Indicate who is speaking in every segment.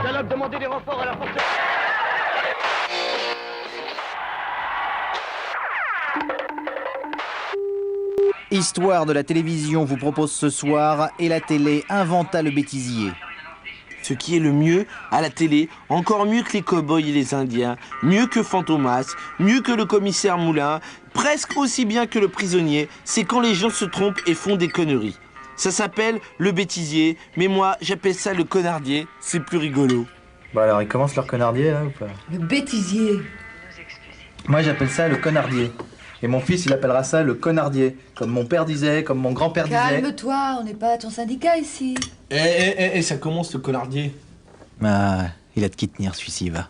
Speaker 1: Dialogue, demandez des renforts à la force.
Speaker 2: Histoire de la télévision vous propose ce soir Et la télé inventa le bêtisier.
Speaker 3: Ce qui est le mieux à la télé, encore mieux que les cow-boys et les Indiens, mieux que Fantomas, mieux que le commissaire Moulin, presque aussi bien que le prisonnier, c'est quand les gens se trompent et font des conneries. Ça s'appelle le bêtisier, mais moi j'appelle ça le connardier, c'est plus rigolo.
Speaker 4: Bah alors, ils commencent leur connardier, là, ou pas?
Speaker 5: Le bêtisier.
Speaker 4: Moi, j'appelle ça le connardier. Et mon fils, il appellera ça le connardier. Comme mon père disait, comme mon grand-père disait.
Speaker 5: Calme-toi, on n'est pas à ton syndicat ici.
Speaker 3: Ça commence le connardier.
Speaker 2: Ah, il a de qui tenir, celui-ci, va.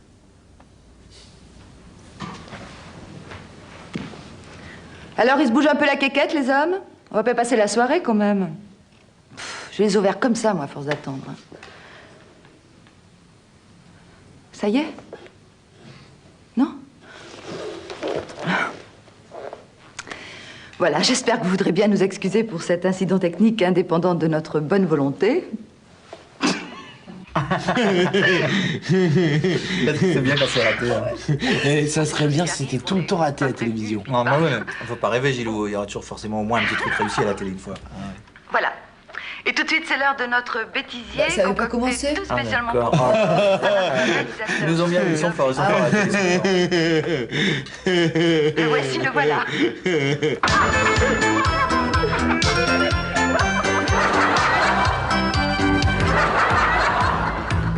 Speaker 5: Alors, ils se bougent un peu la quéquette, les hommes? On va pas passer la soirée, quand même. J'ai les ovaires comme ça, moi, à force d'attendre. Ça y est? Non? Voilà, j'espère que vous voudrez bien nous excuser pour cet incident technique indépendant de notre bonne volonté.
Speaker 4: C'est bien quand c'est raté. Hein.
Speaker 3: Et ça serait bien si c'était tout le temps raté à la télévision.
Speaker 4: Non, bah ouais, faut pas rêver, Gilou. Il y aura toujours forcément au moins un petit truc réussi à la télé une fois.
Speaker 5: Voilà. Et tout de suite, c'est l'heure de notre bêtisier.
Speaker 6: Bah, ça avait pas commencé?
Speaker 5: Tout spécialement
Speaker 4: d'accord.
Speaker 5: pour
Speaker 4: Ils nous ont bien mis, ils sont forts, ils sont forts à la télé.
Speaker 5: Le voici, le voilà.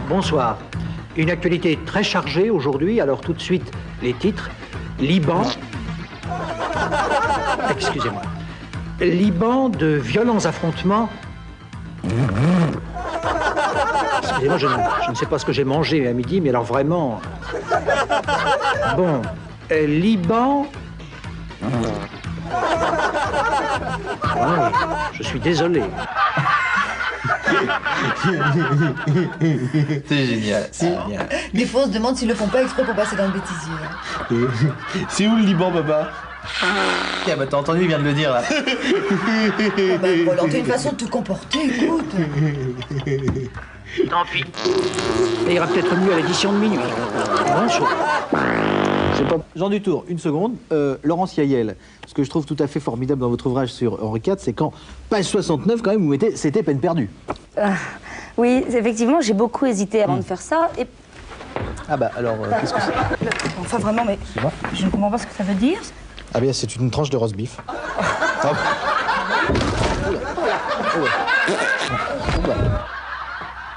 Speaker 7: Bonsoir. Une actualité très chargée aujourd'hui, alors tout de suite les titres. Liban. Excusez-moi. Liban de violents affrontements. Excusez-moi, je ne sais pas ce que j'ai mangé à midi, mais alors vraiment. Bon. Liban. Ouais, je suis désolé.
Speaker 4: C'est génial, c'est génial.
Speaker 6: Des fois, on se demande s'ils le font pas exprès pour passer dans le bêtisier.
Speaker 3: C'est où le Liban, Baba?
Speaker 4: Tiens, bah t'as entendu, il vient de le dire, là.
Speaker 6: Ah bah, bon, alors t'as une façon de te comporter, écoute.
Speaker 7: Tant pis. Ça ira peut-être mieux à l'édition de minuit. Bonjour.
Speaker 2: Jean Dutour, une seconde. Laurence Yael, ce que je trouve tout à fait formidable dans votre ouvrage sur Henri IV, c'est quand, page 69, quand même, vous mettez « C'était peine perdue ».
Speaker 8: Oui, effectivement, j'ai beaucoup hésité avant de faire ça. Et...
Speaker 2: Ah bah alors, qu'est-ce que c'est?
Speaker 8: Enfin, vraiment, mais je ne comprends pas ce que ça veut dire.
Speaker 2: Ah bien, c'est une tranche de roast beef. Hop.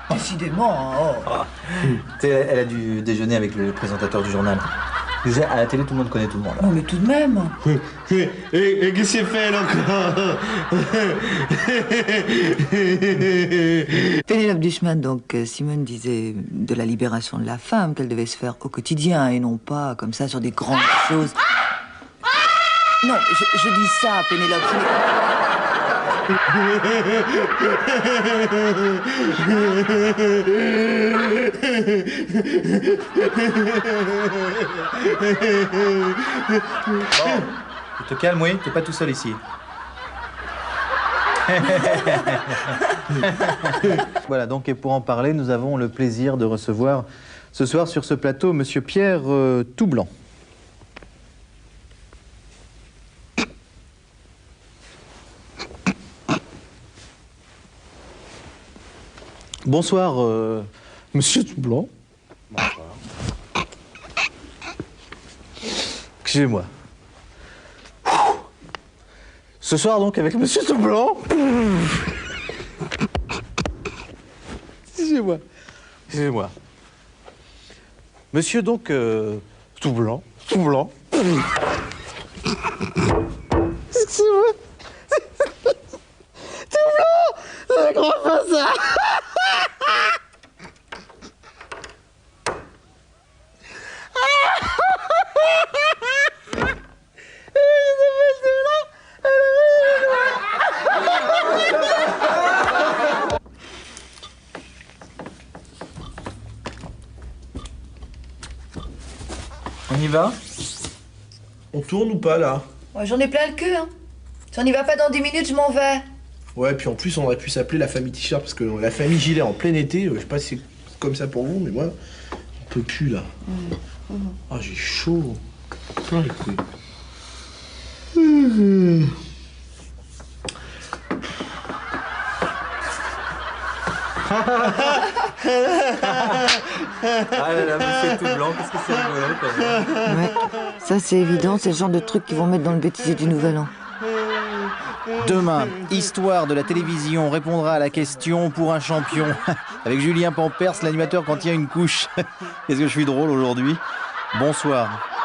Speaker 6: Décidément, hein, oh.
Speaker 4: Tu sais, elle a dû déjeuner avec le présentateur du journal. Je disais, à la télé, tout le monde connaît tout le monde. Là.
Speaker 6: Non, mais tout de même.
Speaker 3: Et qu'est-ce qu'il fait, là, encore?
Speaker 5: Pénélope Duchman, donc, Simone disait de la libération de la femme, qu'elle devait se faire au quotidien et non pas comme ça sur des grandes choses. Non, je dis ça, Pénélope.
Speaker 4: Bon, tu te calmes, oui, t'es pas tout seul ici.
Speaker 2: Voilà, donc, et pour en parler, nous avons le plaisir de recevoir ce soir sur ce plateau Monsieur Pierre Toublanc. Bonsoir, Monsieur Toublanc. Bonsoir. Excusez-moi. Ce soir, donc, avec Monsieur Toublanc. Excusez-moi. Excusez-moi. Monsieur, donc, Toublanc. Toublanc. Excusez-moi. Toublanc, c'est grand ça.
Speaker 4: On y va?
Speaker 3: On tourne ou pas, là?
Speaker 6: Ouais, j'en ai plein le cul, hein. Si on n'y va pas dans 10 minutes, je m'en vais.
Speaker 3: Ouais, puis en plus, on aurait pu s'appeler la famille T-shirt, parce que la famille Gilet en plein été, je sais pas si comme ça pour vous, mais moi, on peut plus là. Ah, j'ai chaud. Ah, écoute.
Speaker 4: Ah là là, mais c'est tout blanc, qu'est-ce que c'est rigolo quand même.
Speaker 5: Ouais, ça c'est évident, c'est le genre de truc qu'ils vont mettre dans le bêtisier du Nouvel An.
Speaker 2: Demain, Histoire de la télévision répondra à la question pour un champion. Avec Julien Pampers, l'animateur quand il y a une couche. Est-ce que je suis drôle aujourd'hui? Bonsoir.